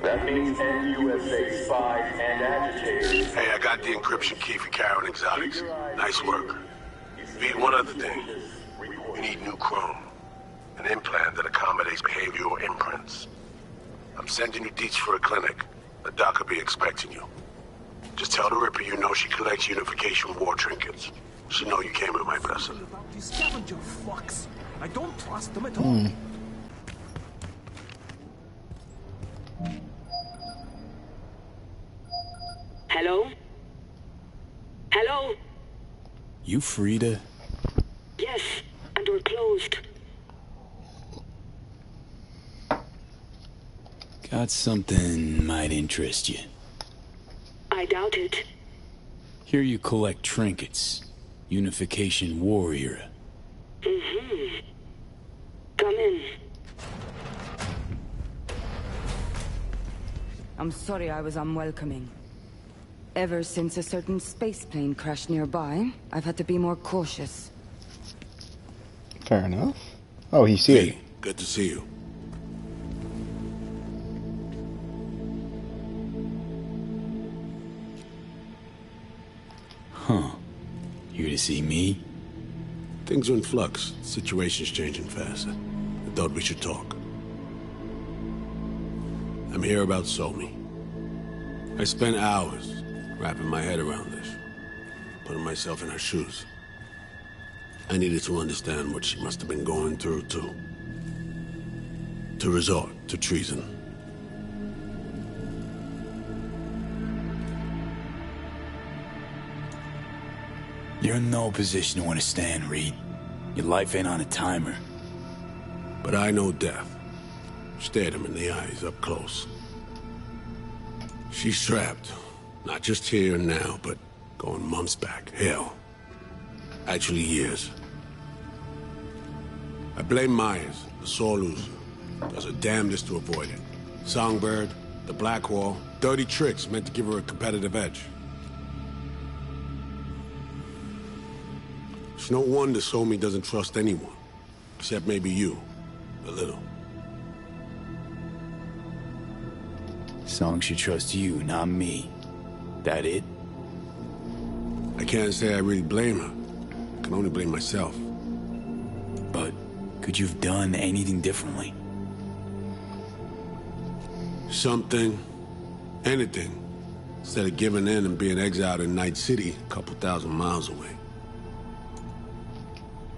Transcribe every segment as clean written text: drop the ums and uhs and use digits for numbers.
That means NUSA spies and agitators. Hey, I got the encryption key for Karen Exotics. Nice work. Need one other thing. We need new chrome. An implant that accommodates behavioral imprints. I'm sending you deets for a clinic. The doc will be expecting you. Just tell the Ripper you know she collects unification war trinkets. She know you came with my vessel. These scavenger fucks. I don't trust them at all. Hello? Hello? You Frida? Yes, and we're closed. Got something might interest you. I doubt it. Here you collect trinkets. Unification war era. Mm-hmm. Come in. I'm sorry I was unwelcoming. Ever since a certain space plane crashed nearby, I've had to be more cautious. Fair enough. Oh, he's here. Hey, good to see you. Huh. Here to see me? Things are in flux. Situation's changing fast. I thought we should talk. I'm here about Somi. I spent hours wrapping my head around this, putting myself in her shoes. I needed to understand what she must have been going through, too. To resort to treason. You're in no position to understand, Reed. Your life ain't on a timer. But I know death. Stared him in the eyes up close. She's trapped. Not just here and now, but going months back. Hell. Actually years. I blame Myers, the sore loser. Does her damnedest to avoid it. Songbird, the Blackwall, dirty tricks meant to give her a competitive edge. It's no wonder Somi doesn't trust anyone. Except maybe you. A little. Song should trust you, not me. That it? I can't say I really blame her. I can only blame myself. But could you have done anything differently? Something. Anything. Instead of giving in and being exiled in Night City, a couple thousand miles away.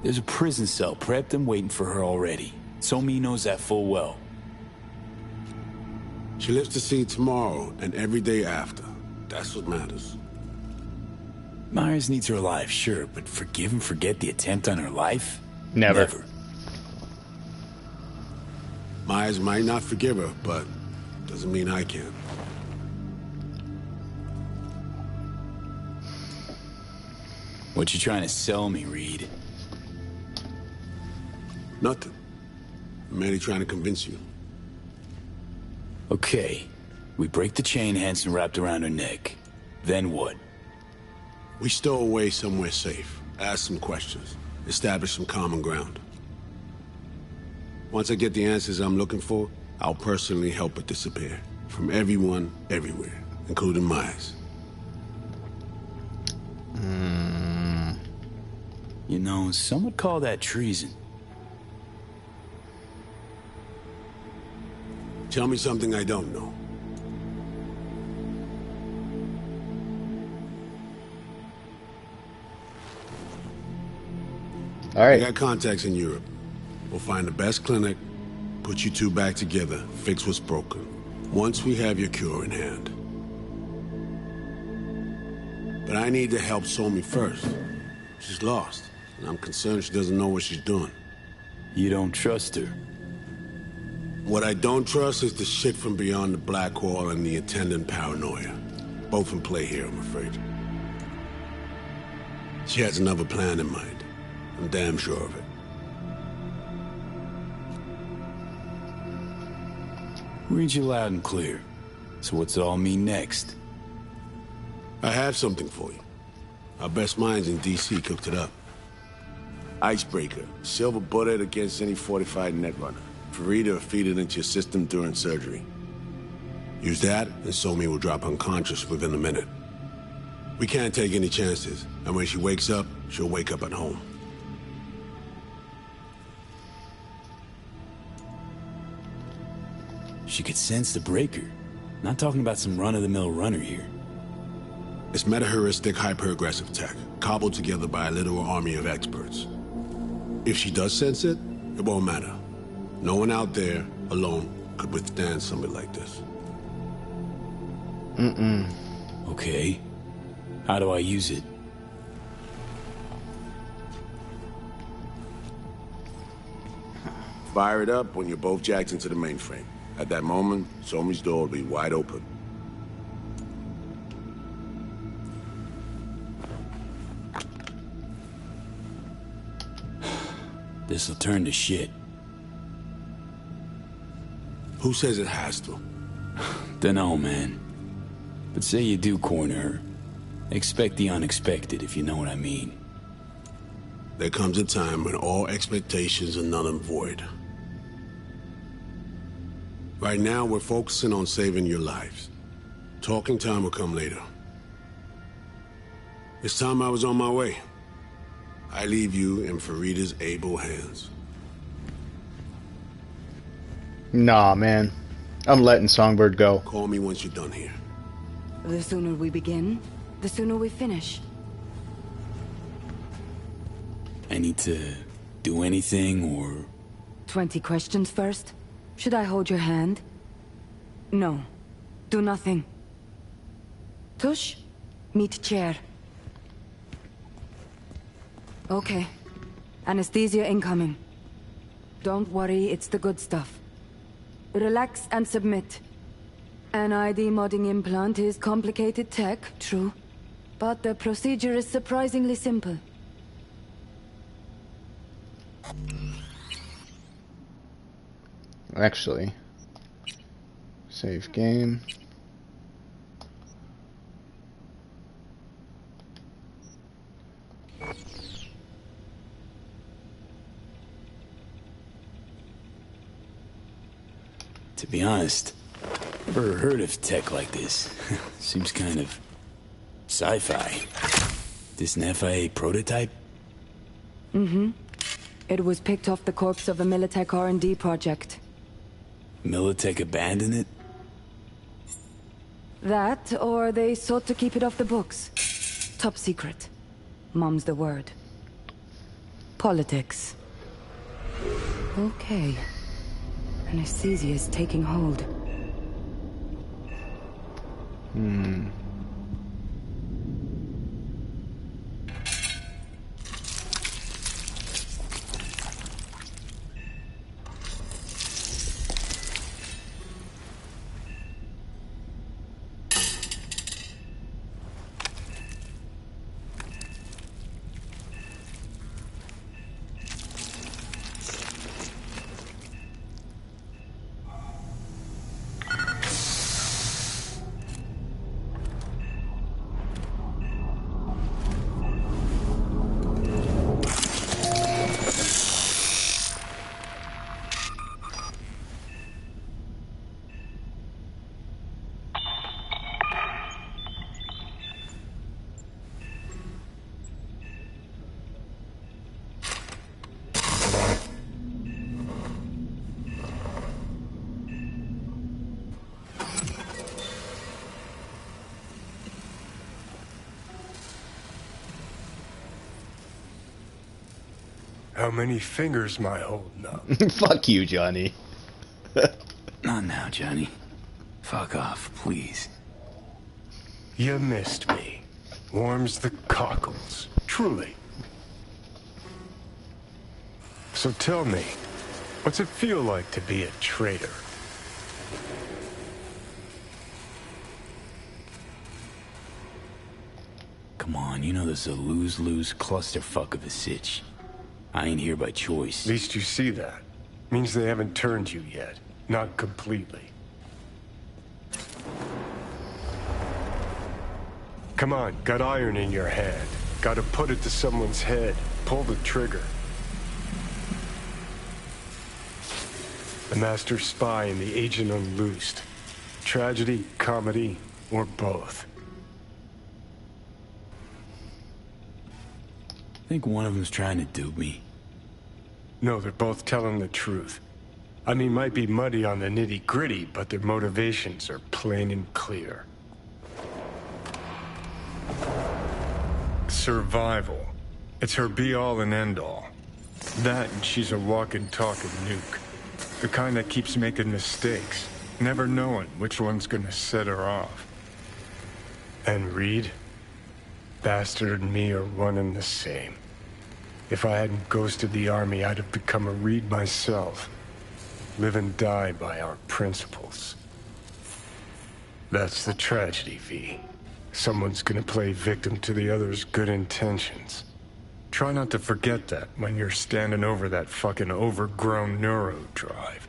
There's a prison cell prepped and waiting for her already. Somi knows that full well. She lives to see tomorrow and every day after. That's what matters. Myers needs her alive, sure, but forgive and forget the attempt on her life? Never. Never. Myers might not forgive her, but doesn't mean I can. What you trying to sell me, Reed? Nothing. I'm merely trying to convince you. Okay. We break the chain Hanson wrapped around her neck. Then what? We stow away somewhere safe. Ask some questions. Establish some common ground. Once I get the answers I'm looking for, I'll personally help it disappear. From everyone, everywhere. Including Myers. You know, some would call that treason. Tell me something I don't know. All right. I got contacts in Europe. We'll find the best clinic, put you two back together, fix what's broken. Once we have your cure in hand. But I need to help Somi first. She's lost, and I'm concerned she doesn't know what she's doing. You don't trust her? What I don't trust is the shit from beyond the Blackwall and the attendant paranoia. Both in play here, I'm afraid. She has another plan in mind. I'm damn sure of it. Read you loud and clear. So what's it all mean next? I have something for you. Our best minds in D.C. cooked it up. Icebreaker. Silver bullet against any fortified netrunner. Farida will feed it into your system during surgery. Use that, and Somi will drop unconscious within a minute. We can't take any chances, and when she wakes up, she'll wake up at home. She could sense the breaker. Not talking about some run-of-the-mill runner here. It's meta-heuristic hyper-aggressive tech, cobbled together by a literal army of experts. If she does sense it, it won't matter. No one out there, alone, could withstand something like this. Okay. How do I use it? Fire it up when you're both jacked into the mainframe. At that moment, Somi's door will be wide open. This'll turn to shit. Who says it has to? Dunno, man. But say you do corner her. Expect the unexpected, if you know what I mean. There comes a time when all expectations are null and void. Right now, we're focusing on saving your lives. Talking time will come later. It's time I was on my way. I leave you in Farida's able hands. Nah, man. I'm letting Songbird go. Call me once you're done here. The sooner we begin, the sooner we finish. I need to do anything, or... 20 questions first? Should I hold your hand? No. Do nothing. Tush, meet chair. Okay. Anesthesia incoming. Don't worry, it's the good stuff. Relax and submit. An ID modding implant is complicated tech, true. But the procedure is surprisingly simple. Actually. Save game. To be honest, never heard of tech like this. Seems kind of sci-fi. This an FIA prototype? Mm-hmm. It was picked off the corpse of a Militech R&D project. Militech abandoned it? That, or they sought to keep it off the books. Top secret. Mom's the word. Politics. Okay. Anesthesia is taking hold. How many fingers am I holding up? Fuck you, Johnny. Not now, Johnny. Fuck off, please. You missed me. Warms the cockles. Truly. So tell me, what's it feel like to be a traitor? Come on, you know this is a lose-lose clusterfuck of a sitch. I ain't here by choice. At least you see that. Means they haven't turned you yet. Not completely. Come on, got iron in your hand. Gotta put it to someone's head. Pull the trigger. The master spy and the agent unloosed. tragedy, comedy, or both. I think one of them's trying to dupe me. No, they're both telling the truth. I mean, might be muddy on the nitty-gritty, but their motivations are plain and clear. Survival. It's her be-all and end-all. That and she's a walking, talking nuke. The kind that keeps making mistakes, never knowing which one's gonna set her off. And Reed? Bastard and me are one and the same. If I hadn't ghosted the army, I'd have become a Reed myself. Live and die by our principles. That's the tragedy, V. Someone's gonna play victim to the other's good intentions. Try not to forget that when you're standing over that fucking overgrown neuro drive.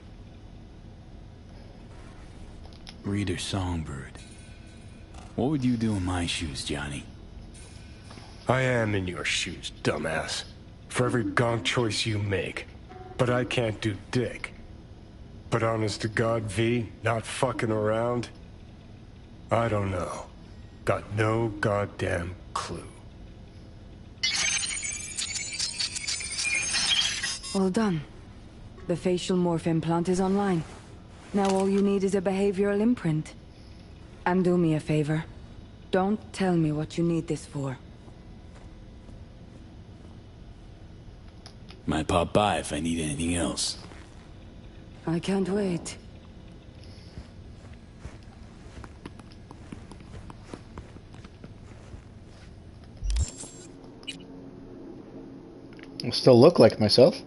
Reader Songbird. What would you do in my shoes, Johnny? I am in your shoes, dumbass. For every gonk choice you make. But I can't do dick. But honest to God, V, not fucking around? I don't know. Got no goddamn clue. All done. The facial morph implant is online. Now all you need is a behavioral imprint. And do me a favor. Don't tell me what you need this for. Might pop by if I need anything else. I can't wait. I still look like myself.